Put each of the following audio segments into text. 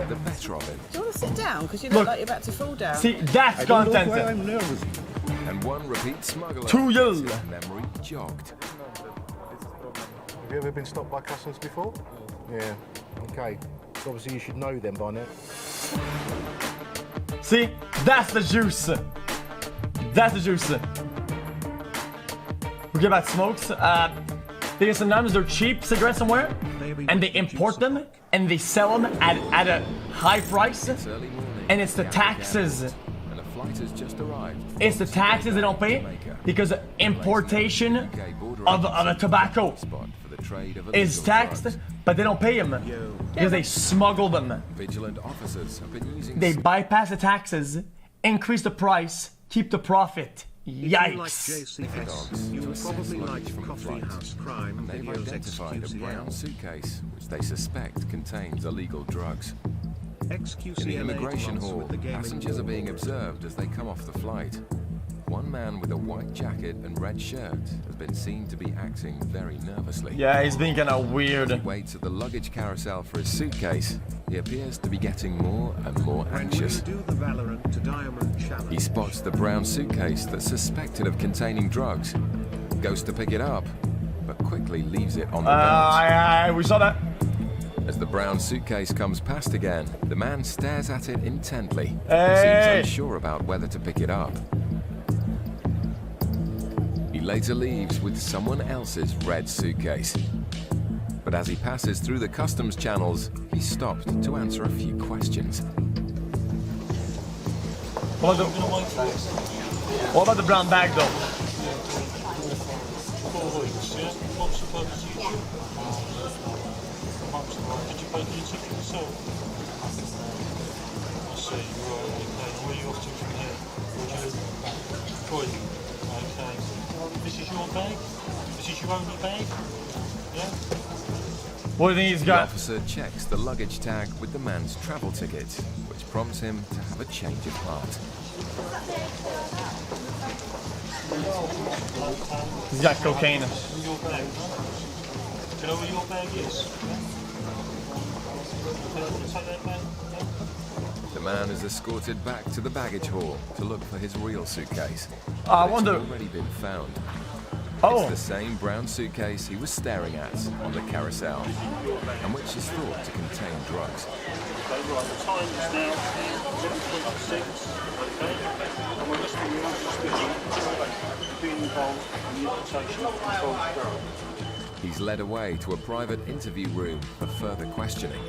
get the better of him. Do you want to sit down? Because you look like you're about to fall down. See, that's content. I'm nervous. And one repeat smuggler 2 years. gets his memory jogged. Have you ever been stopped by customs before? Yeah. Okay. So obviously you should know them by now. See, that's the juice. That's the juice. We get about smokes. Because sometimes they're cheap cigarettes somewhere, and they import them and they sell them at a high price. It's early morning, And it's the taxes. and a flight has just arrived. It's the taxes they don't pay because importation of a tobacco Spot for the trade of is illegal taxed, drugs. but they don't pay them because they smuggle them. Vigilant officers have been using They bypass the taxes, increase the price, keep the profit. Yikes. JCS, you will probably like Coffee House Crime They've videos identified a brown XQCL. suitcase which they suspect contains illegal drugs. In the XQCL immigration gloss hall, with the gaming passengers are being wall. observed as they come off the flight. One man with a white jacket and red shirt has been seen to be acting very nervously. Yeah, he's being kind of He weird. waits at the luggage carousel for his suitcase. He appears to be getting more and more When anxious. we do the Valorant to Diamond challenge. He spots the brown suitcase that's suspected of containing drugs. Goes to pick it up, but quickly leaves it on the bench. We saw that. As the brown suitcase comes past again, the man stares at it intently. Hey. Seems unsure about whether to pick it up. He later leaves with someone else's red suitcase. But as he passes through the customs channels, he's stopped to answer a few questions. What about the brown bag though? 4 weeks, yeah? What's the purpose of your trip? Did you pay for your ticket yourself? I see, right, okay. Where are you off to from here? Croydon. Okay. This is your bag? This is your only bag? Yeah? What do you think he's The got? officer checks the luggage tag with the man's travel ticket, which prompts him to have a change of heart. He's got cocaine. Your bag, huh? Do you know where your bag is? Take that bag? The man is escorted back to the baggage hall to look for his real suitcase. I But wonder. It's already been found. Oh, It's the same brown suitcase he was staring at on the carousel, and which is thought to contain drugs. Okay, right, the time is now 11:26, okay? And we're listening to your suspicion of being involved in the importation of controlled drugs. He's led away to a private interview room for further questioning.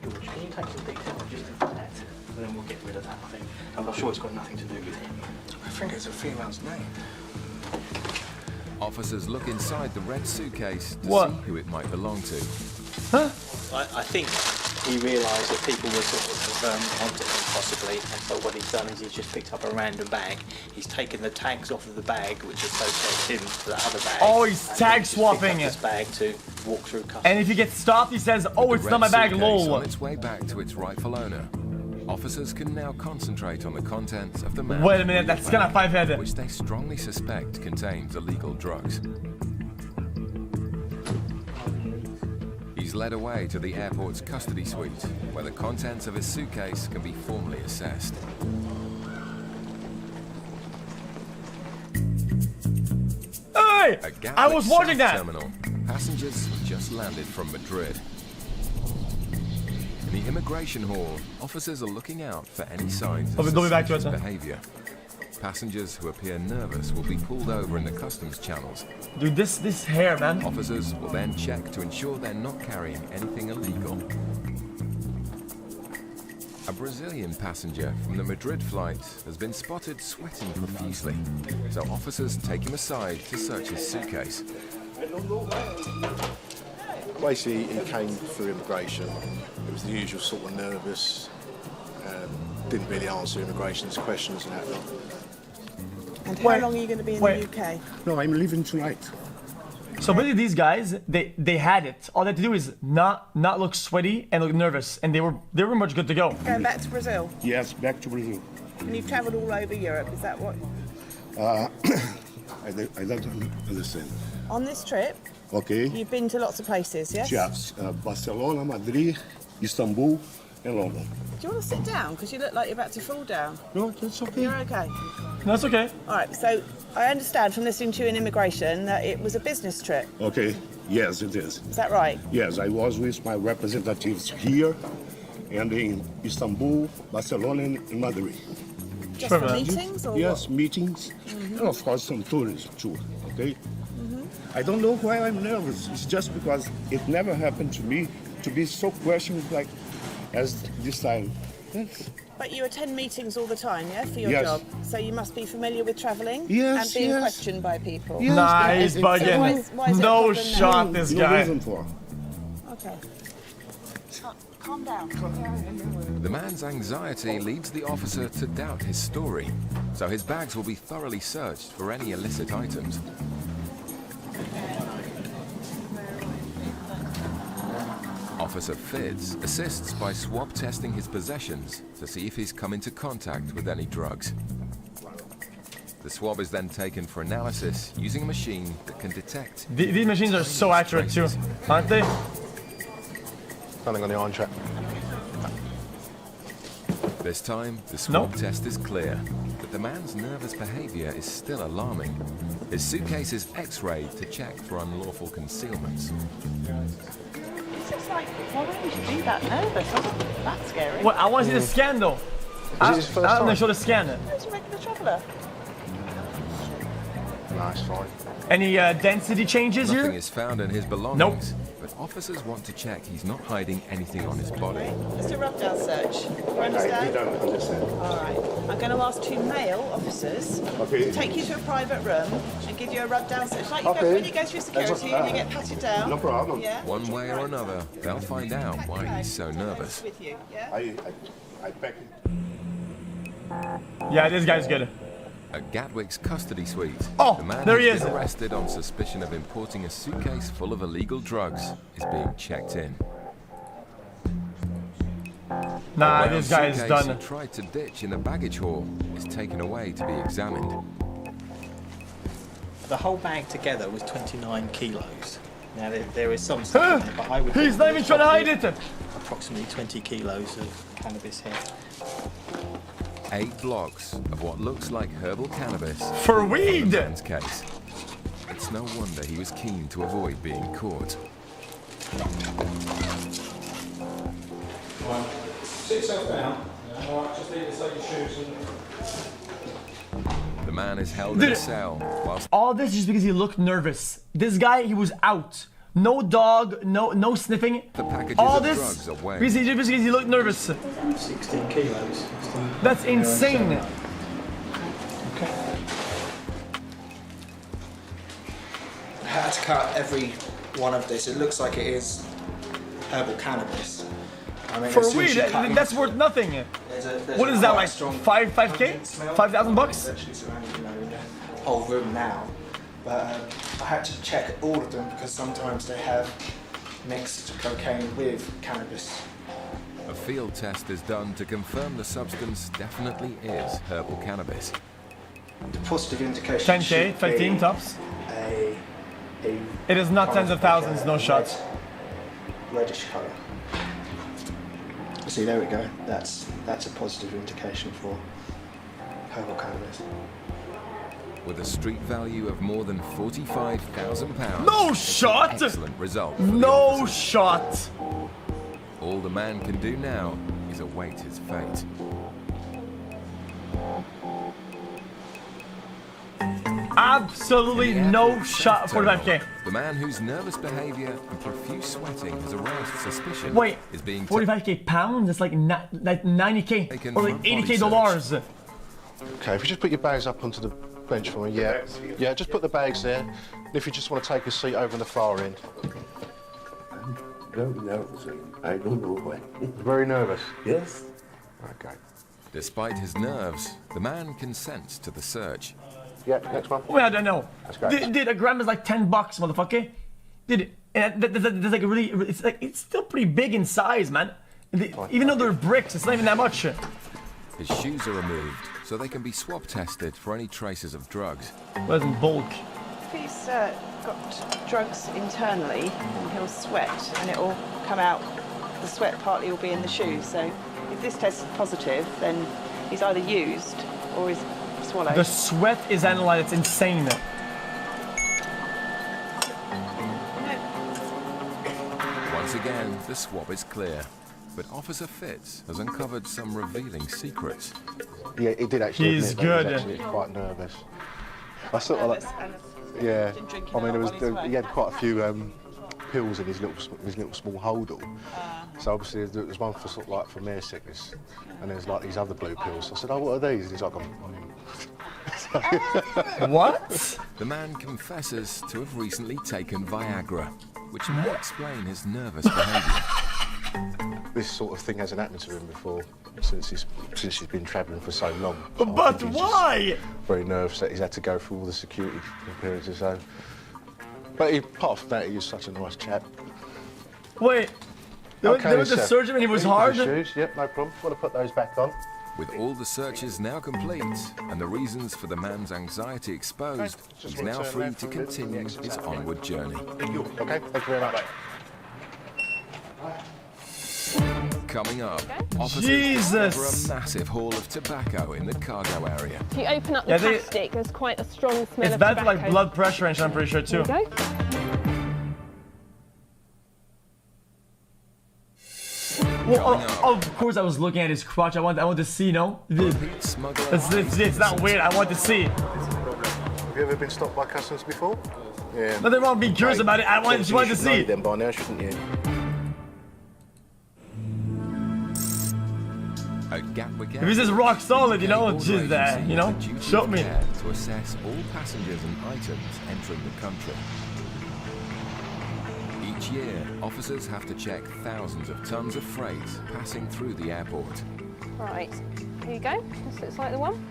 George, can you take some detail just of that? And then we'll get rid of that, I think. I'm sure it's got nothing to do with him. I think it's a female's name. Officers look inside the red suitcase to What? see who it might belong to. I think he realised that people were sort of onto him possibly, and so what he's done is he's just picked up a random bag. He's taken the tags off of the bag, which associates him to that other bag. Oh, he's and tag then just picked up swapping this it. bag to walk through customs. and if he gets stopped, he says, "Oh, With it's the not my red bag, suitcase lol." on its way back to its rightful owner. Officers can now concentrate on the contents of the man's Wait a minute, real that's kinda bag, five-headed. which they strongly suspect contains illegal drugs. He's led away to the airport's custody suite, where the contents of his suitcase can be formally assessed. Hey! At Gatwick I was watching South that. Terminal, passengers have just landed from Madrid. In the immigration hall, officers are looking out for any signs of They'll be back to suspicious it, sir. behavior. Passengers who appear nervous will be pulled over in the customs channels. Dude, this hair, man. Officers will then check to ensure they're not carrying anything illegal. A Brazilian passenger from the Madrid flight has been spotted sweating profusely, so officers take him aside to search his suitcase. Basically, he came through immigration. It was the usual sort of nervous, didn't really answer immigration's questions and that lot. And how Wait, long are you going to be in wait. the UK? No, I'm leaving tonight. So basically, these guys, they had it. All they had to do is not look sweaty and look nervous, and they were pretty much good to go. Going back to Brazil? Yes, back to Brazil. And you've travelled all over Europe, is that what? I don't understand. On this trip, Okay. You've been to lots of places, yes? Yes, Barcelona, Madrid, Istanbul, and London. Do you want to sit down? Because you look like you're about to fall down. No, that's okay. You're okay. That's okay. All right, so I understand from listening to you in immigration that it was a business trip. Okay. Yes, it is. Is that right? Yes, I was with my representatives here and in Istanbul, Barcelona, and Madrid. Just for meetings or Yes, what? meetings, and of course some tourism too. Okay. I don't know why I'm nervous. It's just because it never happened to me to be so questioned like as this time. Yes. But you attend meetings all the time, yeah, for your Yes. job. So you must be familiar with travelling Yes, and being yes. questioned by people. Yes. Nice So bugging. why is it a No problem now? shot, this No guy. reason for. Okay. Calm down. The man's anxiety leads the officer to doubt his story, so his bags will be thoroughly searched for any illicit items. Officer Fitz assists by swab testing his possessions to see if he's come into contact with any drugs. The swab is then taken for analysis using a machine that can detect. These machines are so accurate too, aren't they? Nothing on the iron trap. This time, the swab test is clear, but the man's nervous behavior is still alarming. His suitcase is x-rayed to check for unlawful concealments. It's just like, why would you do that nervous? That's scary. Well, I want to see the scan though. Is it his first I'm gonna time? show the scan. It's a regular traveller. Nice, fine. Any density changes Nothing here? is found in his belongings, but officers want to check he's not hiding anything on his body. It's a rub-down search. You I understand? don't understand. All right. I'm going to ask 2 male officers Okay. to take you to a private room and give you a rub-down search. Like you go, Okay. when you go through security and you get patted down. No problem. Yeah? One way or another, they'll find out why he's so nervous. With you, yeah? I pack it. Yeah, this guy's good. At Gatwick's custody suite, Oh, the man there who's he been is. arrested on suspicion of importing a suitcase full of illegal drugs is being checked in. Nah, The this brown guy is suitcase done. he tried to ditch in the baggage hall is taken away to be examined. The whole bag together was 29 kilos. Now there is some stuff in there, but I would. He's not even trying to hide it. Approximately 20 kilos of cannabis here. 8 blocks of what looks like herbal cannabis For in weed. the man's case. It's no wonder he was keen to avoid being caught. Sit yourself down. All right, just need to take your shoes The man is held in a cell whilst All this just because he looked nervous. This guy, he was out. No dog, no sniffing. the packages All of this drugs are weighed. because he looked nervous. 16 kilos. That's insane. I had to cut every one of this. It looks like it is herbal cannabis. I mean, For as soon as weed, you cut that's into worth nothing. it, there's What a is that quite like? strong 5K? smell. 5,000 bucks? It's actually surrounding, you know, the whole room now. But I had to check all of them because sometimes they have mixed cocaine with cannabis. A field test is done to confirm the substance definitely is herbal cannabis. The positive indication 10K, should 15 be tops. a It is not kind tens of like thousands, a no shots. reddish colour. See, there we go. That's a positive indication for herbal cannabis. With a street value of more than £45,000. No it's an shot! Excellent result. For the No officers. shot. All the man can do now is await his fate. Absolutely no shot. 45K. The man whose nervous behaviour and profuse sweating has aroused suspicion Wait, is being 45K pounds? That's like 90K Taken or like for body 80K dollars. Okay, if you just put your bags up onto the bench for me, yeah. Yeah, just put the bags there. And if you just want to take a seat over on the far end. Very nervous. I don't know why. Very nervous. Yes. Okay. Despite his nerves, the man consents to the search. Yeah, next one. Wait, I don't know. That's great. Dude, a gram is like 10 bucks, motherfucker. Dude, and there's like a really, it's still pretty big in size, man. Even though they're bricks, it's not even that much. His shoes are removed so they can be swab tested for any traces of drugs. Well, in bulk. he's got drugs internally, and he'll sweat, and it will come out. The sweat partly will be in the shoes. So if this tests positive, then he's either used or he's swallowed. The sweat is analyzed. It's insane. Once again, the swab is clear. But Officer Fitz has uncovered some revealing secrets. Yeah, he did actually. He's admit that good. He was actually quite nervous. I sort of like, yeah. I mean, he had quite a few pills in his little small holdall. So obviously there was one for sort of like for mare sickness, and there's like these other blue pills. So I said, "Oh, what are these?" And he's like, What? The man confesses to have recently taken Viagra, which may explain his nervous behaviour. This sort of thing hasn't happened to him before since he's been travelling for so long. So But why? Very nervous that he's had to go through all the security appearances. So, but apart from that, he was such a nice chap. Wait. There was a surgery when he was hard? Shoes. Yep, no problem. Want to put those back on? With all the searches now complete and the reasons for the man's anxiety exposed, he's now free to continue his onward journey. Okay, thank you very much. Coming up, officers Jesus. discover a massive haul of tobacco in the cargo area. If you open up the plastic, there's quite a strong smell It's of bad for tobacco. like blood pressure and shit, I'm pretty sure too. There you go. Well, of course I was looking at his crotch. I want to see, you know? It's not weird. I want to see. Have you ever been stopped by customs before? Yeah. Nothing wrong being curious about it. I just wanted to see. You them by now, shouldn't you? At Gatwick If this is rock solid, you know, Airport just agency you know, has a duty show of me. care to assess all passengers and items entering the country. Each year, officers have to check thousands of tons of freight passing through the airport. Right, here you go. This looks like the one.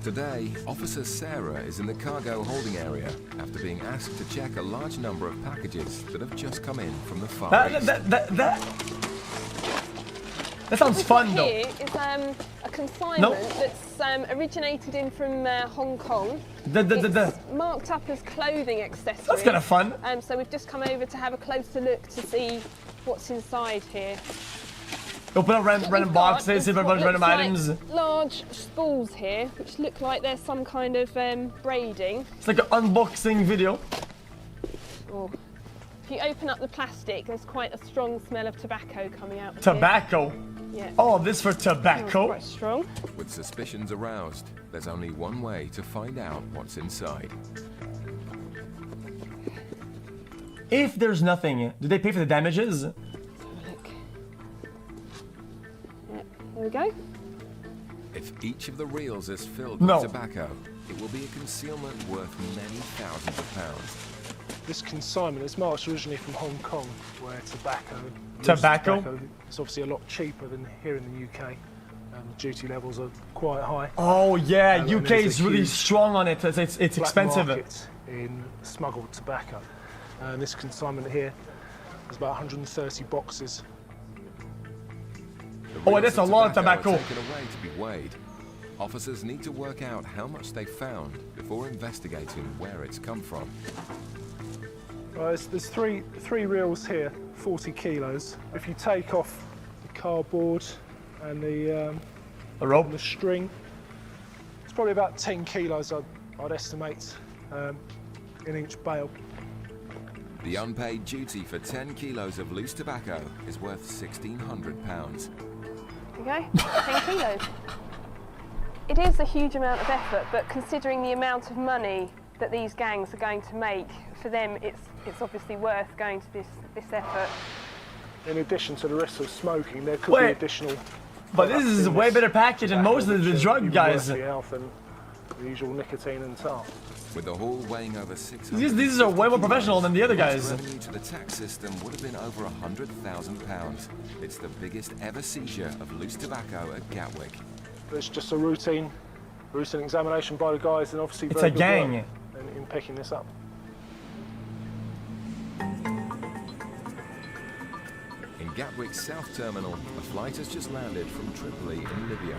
Today, Officer Sarah is in the cargo holding area after being asked to check a large number of packages that have just come in from the Far East. That sounds fun, though. Here is a consignment that's originated from Hong Kong. It's marked up as clothing accessories. That's kind of fun. So we've just come over to have a closer look to see what's inside here. Open up random boxes, see if everyone's random items. Large spools here, which look like there's some kind of braiding. It's like an unboxing video. Oh. If you open up the plastic, there's quite a strong smell of tobacco coming out. Tobacco? Yeah. Oh, this for tobacco? Quite strong. With suspicions aroused, there's only one way to find out what's inside. If there's nothing, do they pay for the damages? Look. Yeah, there we go. If each of the reels is filled No. with tobacco, it will be a concealment worth many thousands of pounds. This consignment is marked originally from Hong Kong, where Tobacco? tobacco is obviously a lot cheaper than here in the UK. Duty levels are quite high. Oh yeah, And UK there's is a really huge strong on it. It's black expensive. market in smuggled tobacco. And this consignment here is about 130 boxes. The Oh, reels that's a lot of tobacco. are taken away to be weighed. Officers need to work out how much they found before investigating where it's come from. There's three reels here, 40 kilos. If you take off the cardboard and the rope and the string, it's probably about 10 kilos I'd estimate in each bale. The unpaid duty for 10 kilos of loose tobacco is worth £1,600. There you go, 10 kilos. It is a huge amount of effort, but considering the amount of money that these gangs are going to make, for them it's obviously worth going to this effort. In addition to the risk of smoking, there could be additional. But this is a way better package than most of the drug guys. Than the usual nicotine and tar. With the haul weighing over 600. These are way more professional than the other guys. Revenue to the tax system would have been over £100,000. It's the biggest ever seizure of loose tobacco at Gatwick. It's just a routine examination by the guys, and obviously It's very a good gang. work in picking this up. In Gatwick's South Terminal, a flight has just landed from Tripoli in Libya.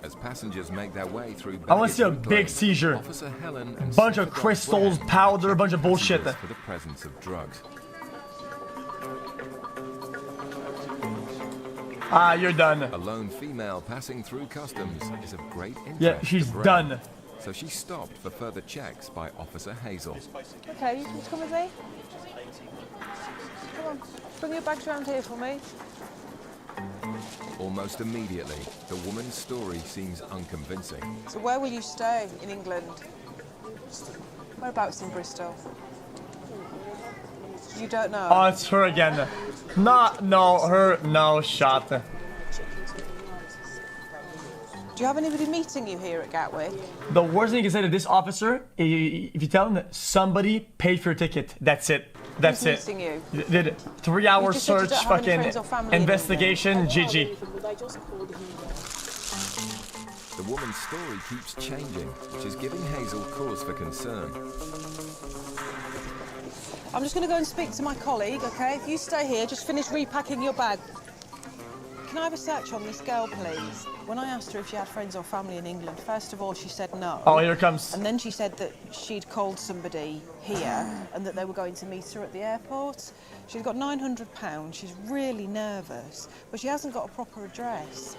As passengers make their way through I want to see a baggage big reclaim, seizure. Officer Helen and Bunch of Secretary crystals, Fran powder, check bunch of bullshit. passengers for the presence of drugs. Ah, you're done. A lone female passing through customs is of great interest. Yeah, she's to Bren. done. So she stopped for further checks by Officer Hazel. Okay, you can come with me. Come on, bring your bags around here for me. Almost immediately, the woman's story seems unconvincing. So where will you stay in England? Whereabouts in Bristol? You don't know? Oh, it's her again. No shot. Do you have anybody meeting you here at Gatwick? The worst thing you can say to this officer, if you tell him that somebody paid for your ticket, that's it. That's Who's it. meeting you? Did 3-hour You just said you search, don't have any fucking friends or family in investigation, GG. The woman's story keeps changing, which is giving Hazel cause for concern. I'm just going to go and speak to my colleague, okay? If you stay here, just finish repacking your bag. Can I have a search on this girl, please? When I asked her if she had friends or family in England, first of all, she said no. Oh, here it comes. And then she said that she'd called somebody here and that they were going to meet her at the airport. She's got £900. She's really nervous, but she hasn't got a proper address.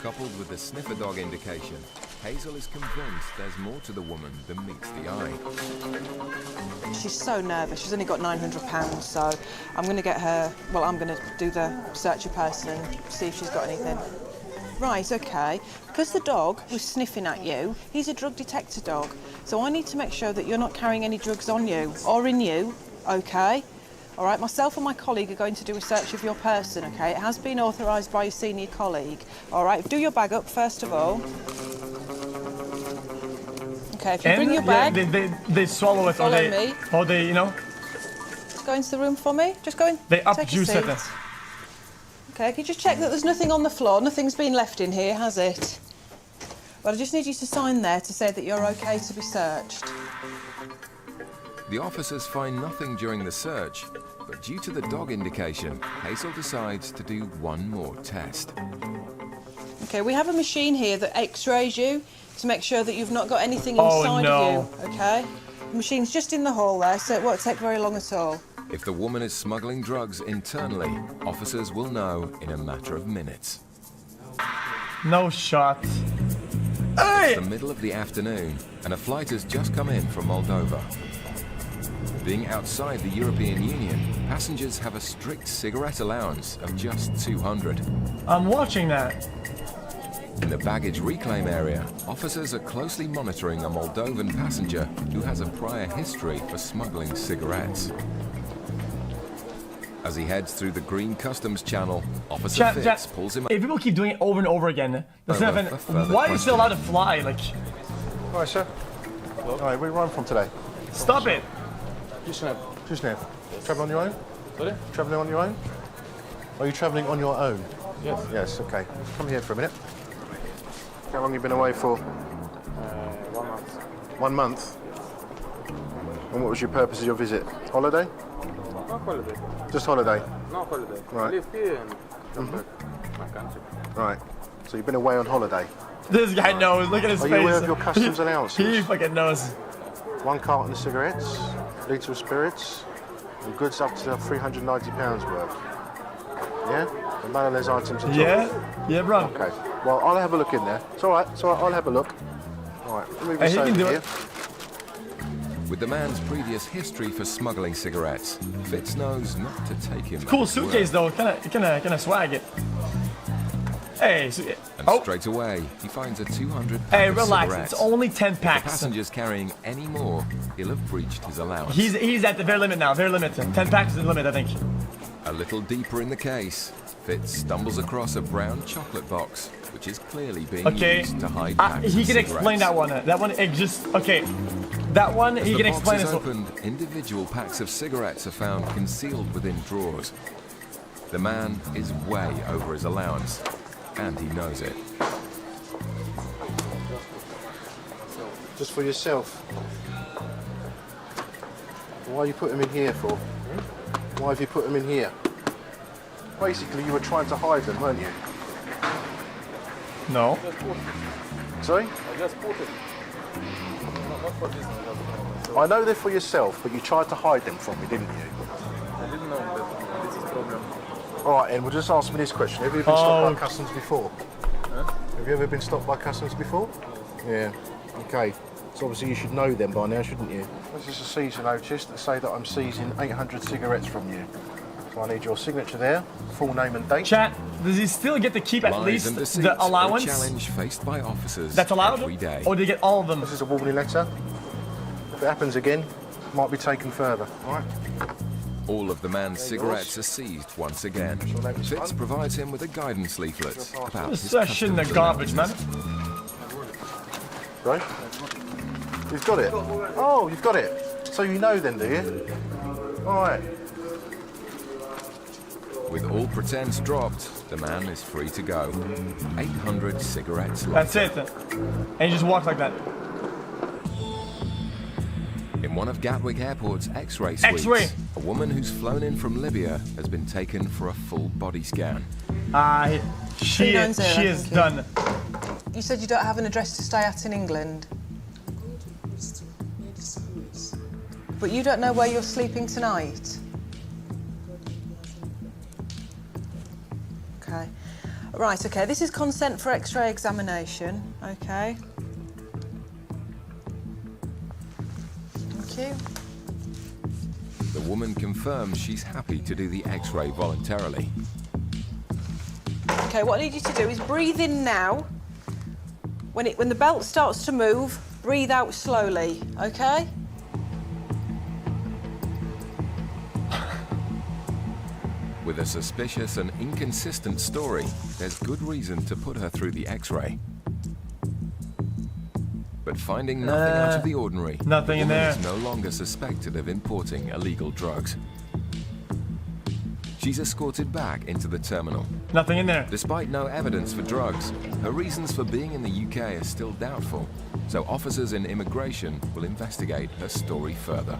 Coupled with the sniffer dog indication, Hazel is convinced there's more to the woman than meets the eye. She's so nervous. She's only got £900, so I'm going to get her. Well, I'm going to do the search of person and see if she's got anything. Right, okay. Because the dog was sniffing at you, he's a drug detector dog. So I need to make sure that you're not carrying any drugs on you or in you, okay? All right, myself and my colleague are going to do a search of your person, okay? It has been authorised by your senior colleague. All right, do your bag up first of all. Okay, if you bring your bag... they swallow it, Follow or me. they, you know... Go into the room for me. Just go in. They up Take a juice seat. it. Okay, can you just check that there's nothing on the floor? Nothing's been left in here, has it? Well, I just need you to sign there to say that you're okay to be searched. The officers find nothing during the search, but due to the dog indication, Hazel decides to do one more test. Okay, we have a machine here that x-rays you to make sure that you've not got anything inside of you, okay? The machine's just in the hall there, so it won't take very long at all. If the woman is smuggling drugs internally, officers will know in a matter of minutes. No shot. It's the middle of the afternoon, and a flight has just come in from Moldova. Being outside the European Union, passengers have a strict cigarette allowance of just 200. I'm watching that. In the baggage reclaim area, officers are closely monitoring a Moldovan passenger who has a prior history for smuggling cigarettes. As he heads through the green customs channel, Officer Fitz pulls him up. If people keep doing it over and over again, why are you still allowed to fly? Like, All right, sir. All right, where are you running from today? stop it. Kishinev. Travelling on your own? Sorry? Travelling on your own? Are you travelling on your own? Yes. Yes, okay. Come here for a minute. How long have you been away for? 1 month. 1 month? And what was your purpose of your visit? Holiday? No holiday. Just holiday? No holiday. Right. I live here and come back to my country. Right. So you've been away on holiday? This guy knows. Look at his face. Are you aware of your customs allowances? He fucking knows. 1 carton of cigarettes, litre of spirits, and goods up to £390 worth. Yeah? And none of those items at all? Yeah, bro. Okay. Well, I'll have a look in there. It's all right. It's all right. I'll have a look. All right. Move this over here. With the man's previous history for smuggling cigarettes, Fitz knows not to take him. Cool suitcase though. Kind of swag it. Hey. And straight away, he finds a 200 pack Hey, of relax. cigarettes. It's only 10 If the packs. passenger's carrying any more, he'll have breached his allowance. He's at the very limit now. Very limit. 10 packs is the limit, I think. A little deeper in the case, Fitz stumbles across a brown chocolate box, which is clearly being used to hide packs He of can explain that one. That one, it just okay. That one, he can explain this. this. Opened, individual packs of cigarettes are found concealed within drawers. The man is way over his allowance, and he knows it. Just for yourself. Why you put them in here for? Why have you put them in here? Basically, you were trying to hide them, weren't you? No. Sorry? I just put it. Not for this one. I know they're for yourself, but you tried to hide them from me, didn't you? I didn't know that this is a problem. All right, and well, just answer me this question. Have you been stopped by customs before? Huh? Have you ever been stopped by customs before? Yeah. Okay. So obviously you should know them by now, shouldn't you? This is a seizure notice that say that I'm seizing 800 cigarettes from you. So I need your signature there, full name and date. Chat, does he still get to keep at least the allowance? Challenge faced by officers that's allowed? every day. Or do you get all of them? This is a warning letter. If it happens again, it might be taken further, all right? All of the man's cigarettes are seized once again. Fitz provides him with a guidance leaflet about his in the garbage, man. Right? You've got it? Oh, you've got it. So you know then, do you? All right. With all pretense dropped, the man is free to go. 800 cigarettes left. That's it. And he just walks like that. In one of Gatwick Airport's X-ray suites, a woman who's flown in from Libya has been taken for a full body scan. She is done. You said you don't have an address to stay at in England. But you don't know where you're sleeping tonight? Okay. Right, okay, this is consent for X-ray examination, okay. Thank you. The woman confirms she's happy to do the X-ray voluntarily. Okay, what I need you to do is breathe in now. When the belt starts to move, breathe out slowly, okay? With a suspicious and inconsistent story, there's good reason to put her through the X-ray. But finding nothing out of the ordinary, nothing in there. Is no longer suspected of importing illegal drugs. She's escorted back into the terminal. Nothing in there. Despite no evidence for drugs, her reasons for being in the UK are still doubtful. So officers in immigration will investigate her story further.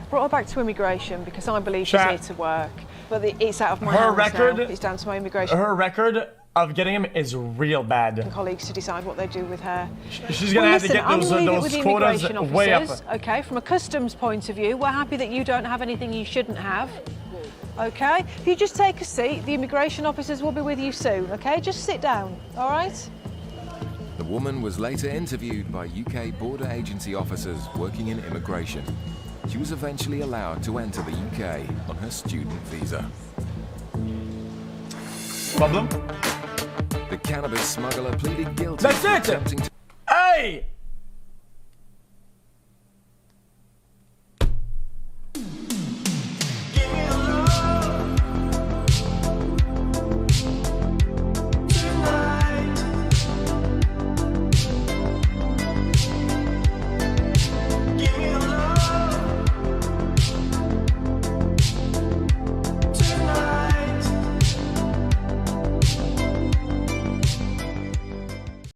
Brought her back to immigration because I believe she's here to work. But it's out of my her hands record, now. It's down to my immigration. Her record of getting him is real bad. Colleagues to decide what they do with her. She's gonna have to get those quotas way up. Okay, from a customs point of view, we're happy that you don't have anything you shouldn't have. Okay, if you just take a seat, the immigration officers will be with you soon. Okay, just sit down. All right. The woman was later interviewed by UK border agency officers working in immigration. She was eventually allowed to enter the UK on her student visa. Problem? The cannabis smuggler pleaded guilty. That's it! Hey!